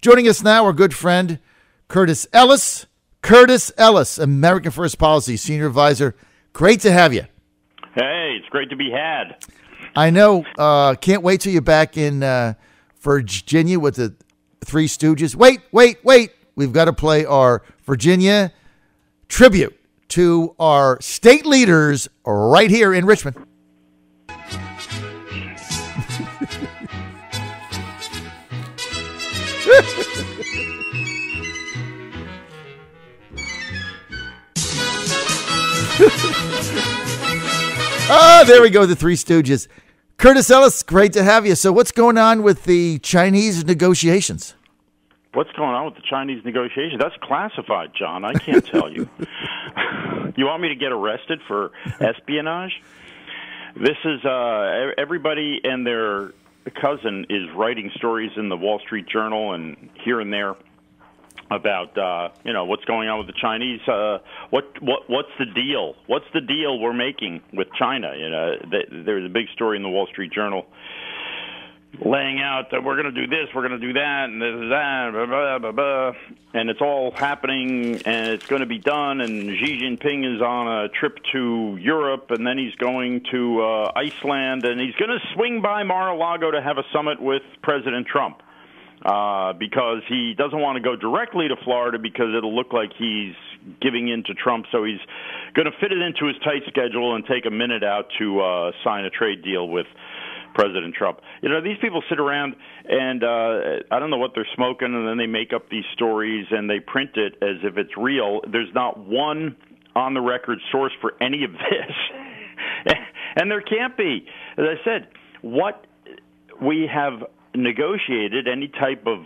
Joining us now, our good friend, Curtis Ellis. Curtis Ellis, American First Policy Senior Advisor. Great to have you. Hey, it's great to be had. I know. Can't wait till you're back in Virginia with the Three Stooges. Wait. We've got to play our Virginia tribute to our state leaders right here in Richmond. There we go, the Three Stooges. Curtis Ellis, great to have you. So what's going on with the Chinese negotiations? What's going on with the Chinese negotiations? That's classified, John. I can't tell you. You want me to get arrested for espionage? This is everybody and their cousin is writing stories in the Wall Street Journal and here and there about what's going on with the Chinese. What's the deal? What's the deal we're making with China? There's a big story in the Wall Street Journal laying out that we're going to do this, we're going to do that, and this is that, blah, blah, blah, blah. And it's all happening, and it's going to be done, and Xi Jinping is on a trip to Europe, and then he's going to Iceland, and he's going to swing by Mar-a-Lago to have a summit with President Trump because he doesn't want to go directly to Florida because it'll look like he's giving in to Trump, so he's going to fit it into his tight schedule and take a minute out to sign a trade deal with President Trump. These people sit around and I don't know what they're smoking, and then they make up these stories and they print it as if it's real. There's not one on-the-record source for any of this. And there can't be. As I said, what we have negotiated, any type of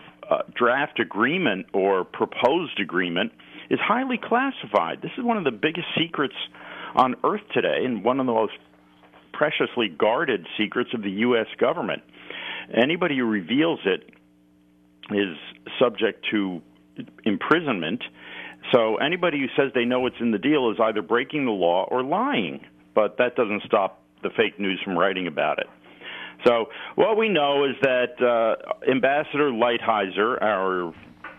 draft agreement or proposed agreement, is highly classified. This is one of the biggest secrets on earth today, and one of the most preciously guarded secrets of the U.S. government. Anybody who reveals it is subject to imprisonment. So anybody who says they know what's in the deal is either breaking the law or lying. But that doesn't stop the fake news from writing about it. So what we know is that Ambassador Lighthizer, our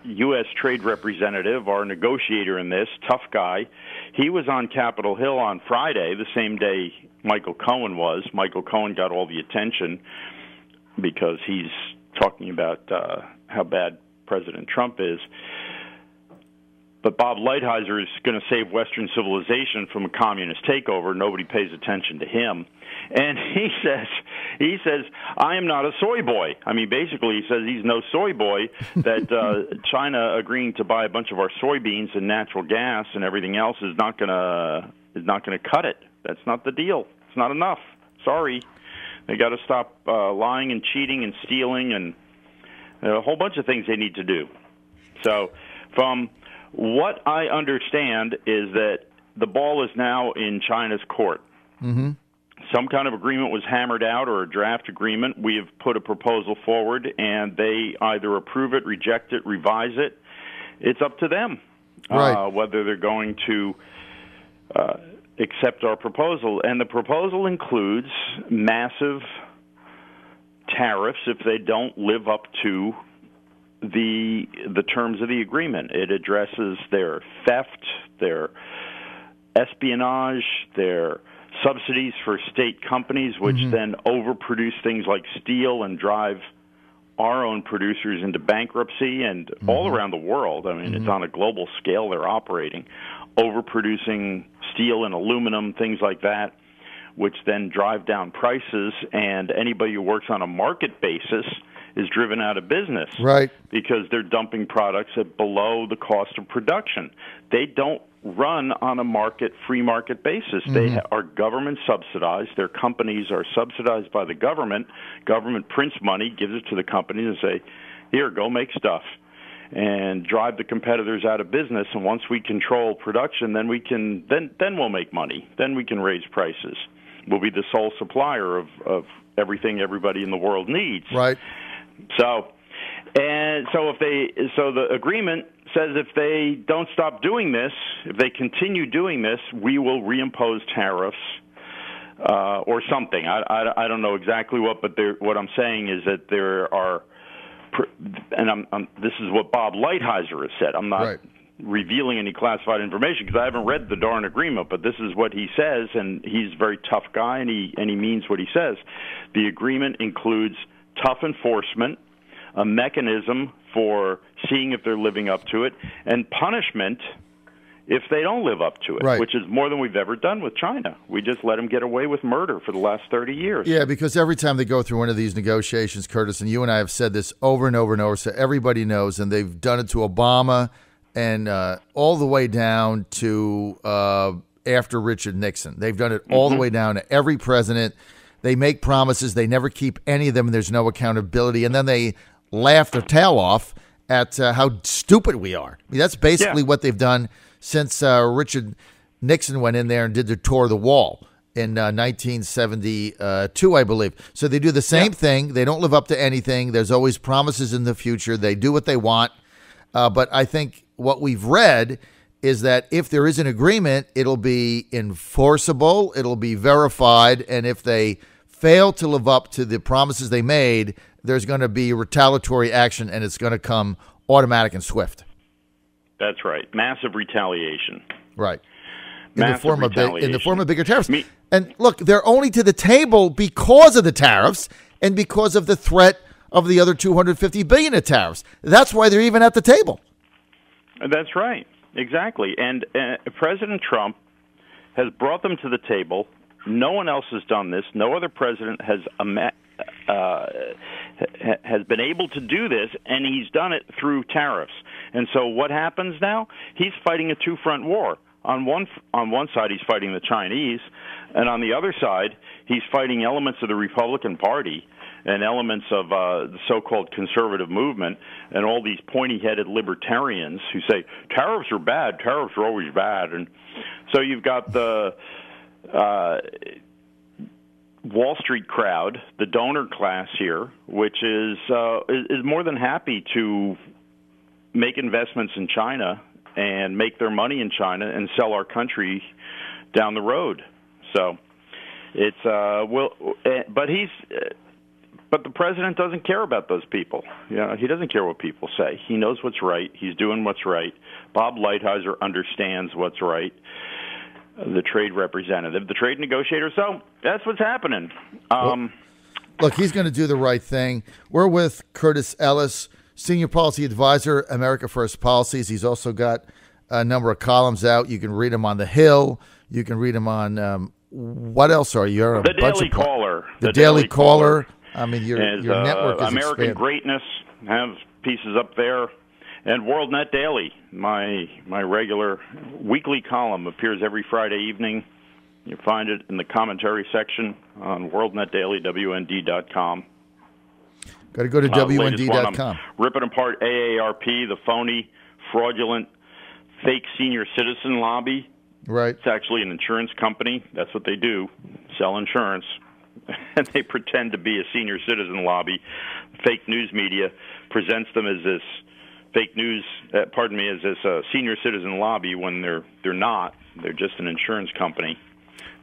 U.S. trade representative, our negotiator in this, tough guy, he was on Capitol Hill on Friday, the same day Michael Cohen was. Michael Cohen got all the attention because he's talking about how bad President Trump is. But Bob Lighthizer is going to save Western civilization from a communist takeover. Nobody pays attention to him. And he says, I am not a soy boy. I mean, basically, he says he's no soy boy, that China agreeing to buy a bunch of our soybeans and natural gas and everything else is not going to cut it. That's not the deal. It's not enough. Sorry. They got to stop lying and cheating and stealing and a whole bunch of things they need to do. So from what I understand is that the ball is now in China's court. Mm-hmm. Some kind of agreement was hammered out, or a draft agreement. We have put a proposal forward, and they either approve it, reject it, revise it. It's up to them whether they're going to accept our proposal. And the proposal includes massive tariffs if they don't live up to the terms of the agreement. It addresses their theft, their espionage, their subsidies for state companies, which then overproduce things like steel and drive our own producers into bankruptcy, and all around the world. I mean, it's on a global scale they're operating, overproducing steel and aluminum, things like that, which then drive down prices, and anybody who works on a market basis is driven out of business. Right. Because they're dumping products at below the cost of production. They don't run on a free market basis. They are government subsidized. Their companies are subsidized by the government. Government prints money, gives it to the companies, and say, here, go make stuff, and drive the competitors out of business. And once we control production, then we can then we'll make money. Then we can raise prices. We'll be the sole supplier of everything everybody in the world needs. Right. So the agreement says if they don't stop doing this, if they continue doing this, we will reimpose tariffs or something. I don't know exactly what, but what I'm saying is that there are this is what Bob Lighthizer has said. I'm not revealing any classified information because I haven't read the darn agreement, but this is what he says, and he's a very tough guy, and he means what he says. The agreement includes tough enforcement, a mechanism for seeing if they're living up to it, and punishment if they don't live up to it, which is more than we've ever done with China. We just let them get away with murder for the last 30 years. Yeah, because every time they go through one of these negotiations, Curtis, and you and I have said this over and over and over, so everybody knows, and they've done it to Obama and all the way down to after Richard Nixon. They've done it all the way down to every president. They make promises. They never keep any of them, and there's no accountability. And then they laugh their tail off at how stupid we are. I mean, that's basically what they've done since Richard Nixon went in there and did the tour of the wall in 1972, I believe. So they do the same thing. They don't live up to anything. There's always promises in the future. They do what they want. But I think what we've read is that if there is an agreement, it'll be enforceable, it'll be verified, and if they fail to live up to the promises they made, there's going to be retaliatory action, and it's going to come automatic and swift. That's right. Massive retaliation. Right. In the form of bigger tariffs. And look, they're only to the table because of the tariffs and because of the threat of the other $250 billion in tariffs. That's why they're even at the table. That's right. Exactly. And President Trump has brought them to the table. No one else has done this. No other president has been able to do this, and he's done it through tariffs. And so what happens now? He's fighting a two-front war. On one side, he's fighting the Chinese, and on the other side, he's fighting elements of the Republican Party and elements of the so-called conservative movement and all these pointy-headed libertarians who say, tariffs are bad, tariffs are always bad. And so you've got the Wall Street crowd, the donor class here, which is more than happy to make investments in China and make their money in China and sell our country down the road. So it's but the president doesn't care about those people. You know, he doesn't care what people say. He knows what's right. He's doing what's right. Bob Lighthizer understands what's right. The trade representative, the trade negotiator. So that's what's happening. Look, he's going to do the right thing. We're with Curtis Ellis, Senior Policy Advisor, America First Policies. He's also got a number of columns out. You can read them on The Hill. You can read them on, what else are you? The Daily Caller. The Daily Caller. I mean, your network is American expanded. Greatness, have pieces up there. And WorldNet Daily, my regular weekly column, appears every Friday evening. You find it in the commentary section on WorldNet Daily, WND.com. Got to go to WND.com. Ripping apart AARP, the phony, fraudulent, fake senior citizen lobby. Right. It's actually an insurance company. That's what they do, sell insurance. And they pretend to be a senior citizen lobby. Fake news media presents them as this fake news, as this senior citizen lobby when they're not. They're just an insurance company.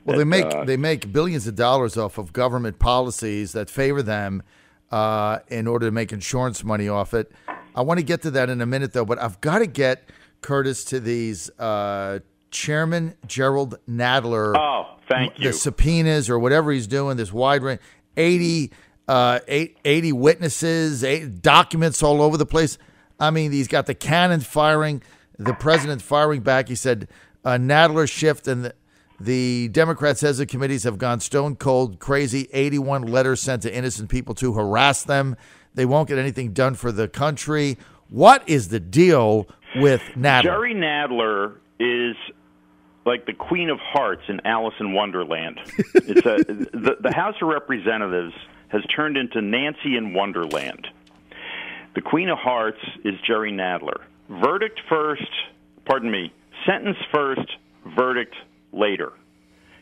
Well, they make billions of dollars off of government policies that favor them in order to make insurance money off it. I want to get to that in a minute, though, but I've got to get, Curtis, to these Chairman Gerald Nadler. Oh, thank you. The subpoenas or whatever he's doing, this wide range, 80 witnesses, 8 documents all over the place. I mean, he's got the cannon firing, the president firing back. He said Nadler shift and the Democrats as the committees have gone stone cold crazy. 81 letters sent to innocent people to harass them. They won't get anything done for the country. What is the deal with Nadler? Jerry Nadler is like the Queen of Hearts in Alice in Wonderland. It's the House of Representatives has turned into Nancy in Wonderland. The Queen of Hearts is Jerry Nadler. Sentence first, verdict later.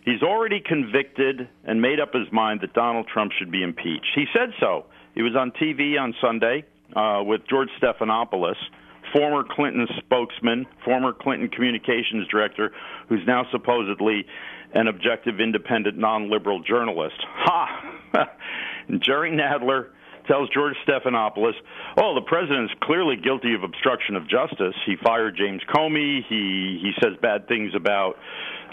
He's already convicted and made up his mind that Donald Trump should be impeached. He said so. He was on TV on Sunday with George Stephanopoulos, former Clinton spokesman, former Clinton communications director, who's now supposedly an objective, independent, non-liberal journalist. Ha! Jerry Nadler tells George Stephanopoulos, the president's clearly guilty of obstruction of justice. He fired James Comey. He says bad things about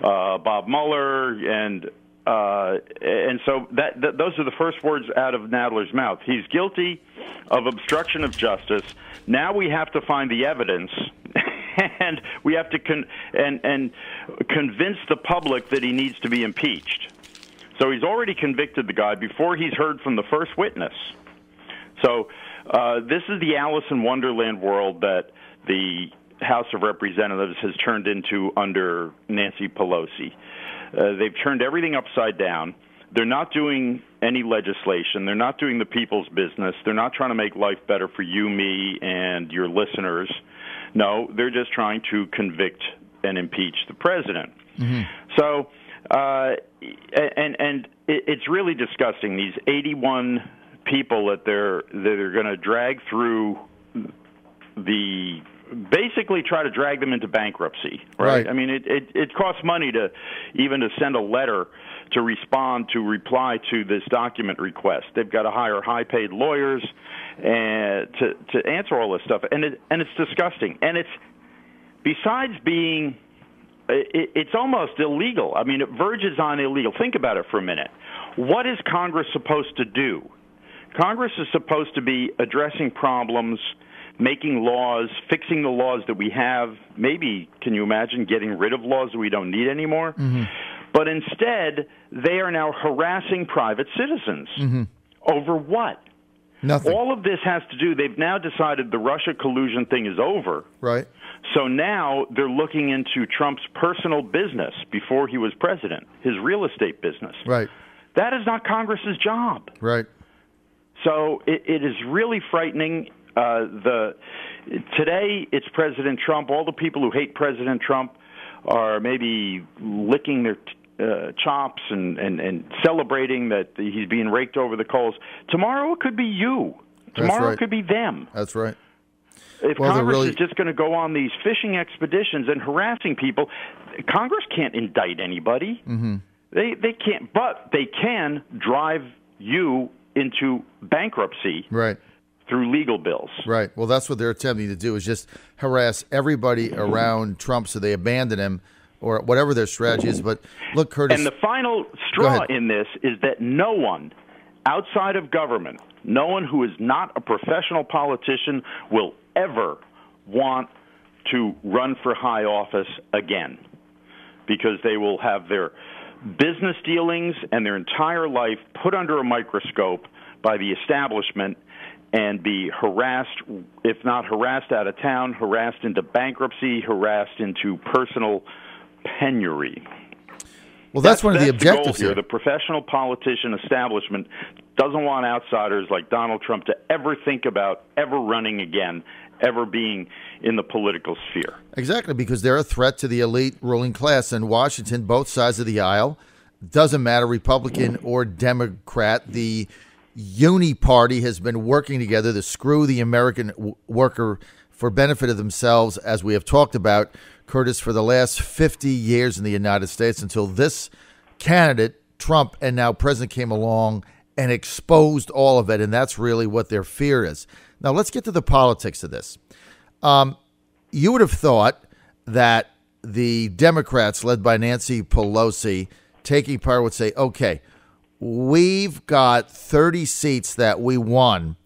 Bob Mueller, and so those are the first words out of Nadler's mouth. He's guilty of obstruction of justice. Now we have to find the evidence, and we have to convince the public that he needs to be impeached. So he's already convicted the guy before he's heard from the first witness. So this is the Alice in Wonderland world that the House of Representatives has turned into under Nancy Pelosi. They've turned everything upside down. They're not doing any legislation. They're not doing the people's business. They're not trying to make life better for you, me, and your listeners. No, they're just trying to convict and impeach the president. Mm-hmm. So, and it's really disgusting. These 81 people that they're going to drag through basically try to drag them into bankruptcy, right? I mean, it costs money to send a letter to reply to this document request. They've got to hire high-paid lawyers and to answer all this stuff, and it's disgusting. And it's besides being, it's almost illegal. I mean, it verges on illegal. Think about it for a minute. What is Congress supposed to do? Congress is supposed to be addressing problems, making laws, fixing the laws that we have. Maybe, can you imagine getting rid of laws that we don't need anymore? Mm-hmm. But instead, they are now harassing private citizens. Mm-hmm. Over what? Nothing. All of this has to do, they've now decided the Russia collusion thing is over. Right. So now they're looking into Trump's personal business before he was president, his real estate business. Right. That is not Congress's job. Right. So it is really frightening. Today it's President Trump. All the people who hate President Trump are maybe licking their chops and celebrating that he's being raked over the coals. Tomorrow it could be you. Tomorrow it could be them. That's right. If Congress is just going to go on these fishing expeditions and harassing people, Congress can't indict anybody. Mm-hmm. They can't, but they can drive you into bankruptcy. Right. Through legal bills. Right. Well, that's what they're attempting to do, is just harass everybody around Trump so they abandon him or whatever their strategy is. But look, Curtis. And the final straw in this is that no one outside of government, no one who is not a professional politician will ever want to run for high office again, because they will have their business dealings and their entire life put under a microscope by the establishment and be harassed, if not harassed out of town, harassed into bankruptcy, harassed into personal penury. Well, that's one of the objectives here. The professional politician establishment doesn't want outsiders like Donald Trump to ever think about ever running again, ever being in the political sphere. Exactly, because they're a threat to the elite ruling class in Washington, both sides of the aisle. Doesn't matter, Republican or Democrat. The Uni Party has been working together to screw the American worker for benefit of themselves, as we have talked about, Curtis, for the last 50 years in the United States, until this candidate, Trump, and now President came along and exposed all of it, and that's really what their fear is. Now, let's get to the politics of this. You would have thought that the Democrats, led by Nancy Pelosi, taking power, would say, okay, we've got 30 seats that we won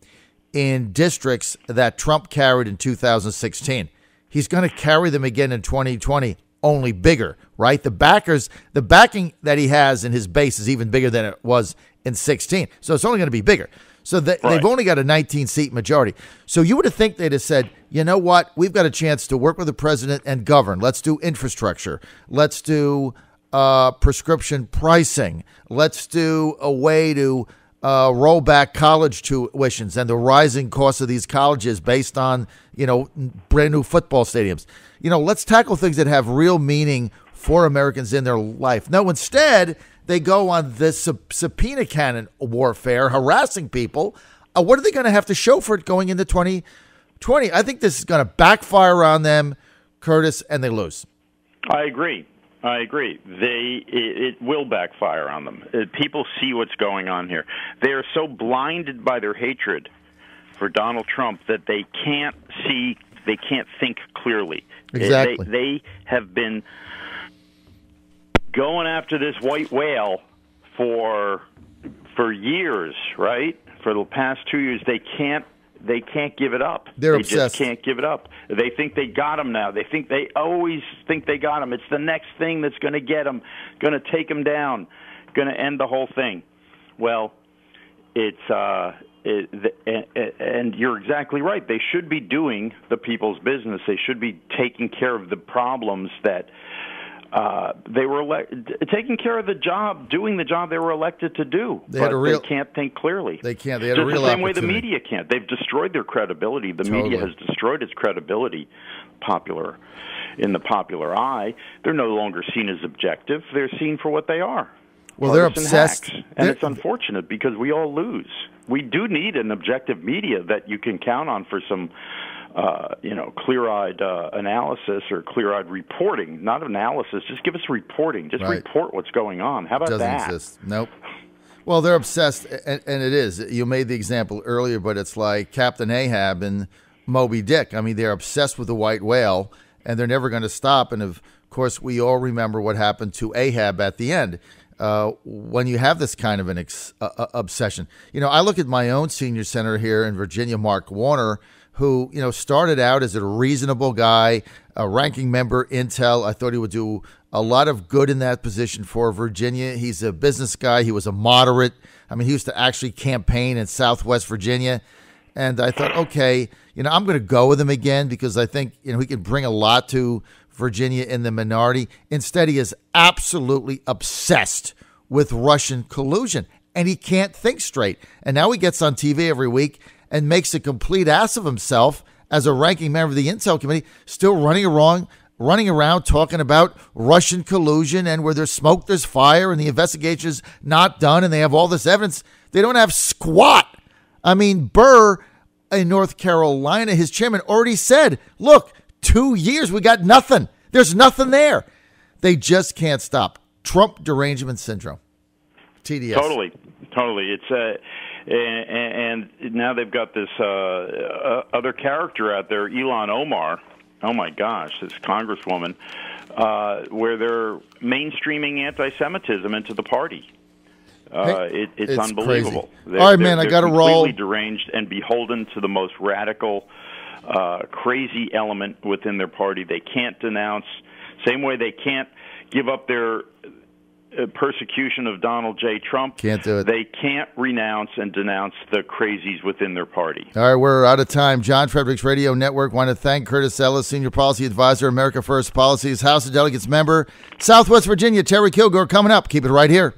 in districts that Trump carried in 2016. He's going to carry them again in 2020, only bigger, right? The backing that he has in his base is even bigger than it was in 16. So it's only going to be bigger. So they've only got a 19-seat majority. So you would have think they'd have said, you know what? We've got a chance to work with the president and govern. Let's do infrastructure. Let's do prescription pricing. Let's do a way to roll back college tuitions and the rising cost of these colleges based on, brand new football stadiums. Let's tackle things that have real meaning for Americans in their life. No, instead, they go on this subpoena cannon warfare, harassing people. What are they going to have to show for it going into 2020? I think this is going to backfire on them, Curtis, and they lose. I agree. I agree. It will backfire on them. People see what's going on here. They are so blinded by their hatred for Donald Trump that they can't see, they can't think clearly. Exactly. They have been going after this white whale for years, right? For the past 2 years, they can't give it up. They're they obsessed. Just can't give it up. They think they got him now. They always think they got him. It's the next thing that's going to get him, going to take him down, going to end the whole thing. Well, and you're exactly right. They should be doing the people's business. They should be taking care of the problems that they were taking care of the job, doing the job they were elected to do. They can't think clearly. They can't. They had a real the same way opportunity. the media can't. They've destroyed their credibility. The media has destroyed its credibility. In the popular eye, they're no longer seen as objective. They're seen for what they are. Well, they're obsessed. And it's unfortunate because we all lose. We do need an objective media that you can count on for some clear-eyed analysis or clear-eyed reporting. Not analysis, just give us reporting. Just report what's going on. How about that? Doesn't exist. Nope. Well, they're obsessed, and it is. You made the example earlier, but it's like Captain Ahab and Moby Dick. I mean, they're obsessed with the white whale, and they're never going to stop. And, of course, we all remember what happened to Ahab at the end. When you have this kind of an obsession. I look at my own senior senator here in Virginia, Mark Warner, who, started out as a reasonable guy, a ranking member, Intel. I thought he would do a lot of good in that position for Virginia. He's a business guy. He was a moderate. I mean, he used to actually campaign in Southwest Virginia. And I thought, okay, I'm going to go with him again because I think, he can bring a lot to Virginia in the minority. Instead, he is absolutely obsessed with Russian collusion, and he can't think straight. And now he gets on TV every week and makes a complete ass of himself as a ranking member of the Intel Committee, still running around talking about Russian collusion, and where there's smoke, there's fire, and the investigation is not done, and they have all this evidence. They don't have squat. I mean, Burr in North Carolina, his chairman, already said, look, 2 years, we got nothing. There's nothing there. They just can't stop. Trump derangement syndrome. TDS. Totally. It's and now they've got this other character out there, Ilhan Omar. Oh my gosh, this congresswoman, where they're mainstreaming anti-Semitism into the party. It's unbelievable. All right, man, I got to roll. Completely deranged and beholden to the most radical, crazy element within their party. They can't denounce. Same way they can't give up their persecution of Donald J. Trump. Can't do it. They can't renounce and denounce the crazies within their party. All right, we're out of time. John Fredericks Radio Network. Want to thank Curtis Ellis, Senior Policy Advisor, America First Policies, House of Delegates member, Southwest Virginia. Terry Kilgore coming up. Keep it right here.